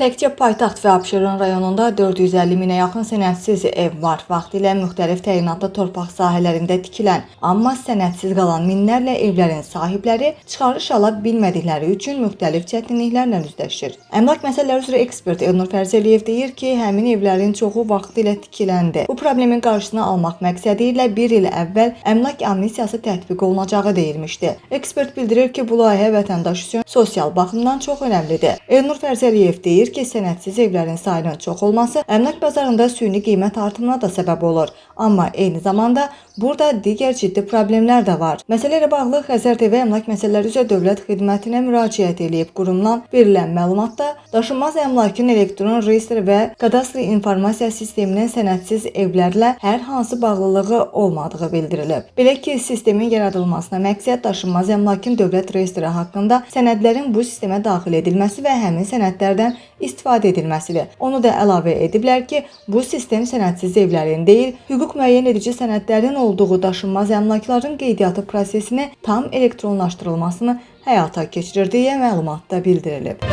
Təkcə paytaxt və Abşeron rayonunda 450 minə yaxın sənədsiz ev var. Vaxtilə müxtəlif təyinatlı torpaq sahələrində tikilən, amma sənədsiz qalan minlərlə evlərin sahibləri çıxarış ala bilmədikləri üçün müxtəlif çətinliklərlə üzləşir. Əmlak məsələləri üzrə ekspert Elnur Fərzəliyev deyir ki, həmin evlərin çoxu vaxtilə tikiləndi. Bu problemin qarşısını almaq məqsədi ilə bir il əvvəl əmlak amnistiyası tətbiq olunacağı deyilmişdi. Ekspert bildirir ki, bu layihə vətəndaş üçün sosial baxımdan çox önəmlidir. Elnur Fərzəliyev deyir ki, sənədsiz evlərin sayının çox olması əmlak bazarında süni qiymət artımına da səbəb olur. Amma eyni zamanda burada digər ciddi problemlər də var. Məsələ ilə bağlı Xəzər TV Əmlak Məsələləri üzrə Dövlət Xidmətinə müraciət edib. Qurumdan verilən məlumatda daşınmaz əmlakın elektron reyestr və kadastr informasiya sisteminin sənədsiz evlərlə hər hansı bağlılığı olmadığı bildirilib. Belə ki, sistemin yaradılmasına məqsəd daşınmaz əmlakın dövlət reyestri haqqında sənədlərin bu sistemə daxil edilməsi və həmin sənədlərdən istifadə edilməsidir. Onu da əlavə ediblər ki, bu sistem sənədsiz evlərin deyil, hüquq müəyyən edici sənədlərin olduğu daşınmaz əmlakların qeydiyyatı prosesini tam elektronlaşdırılmasını həyata keçirir deyə məlumatda bildirilib.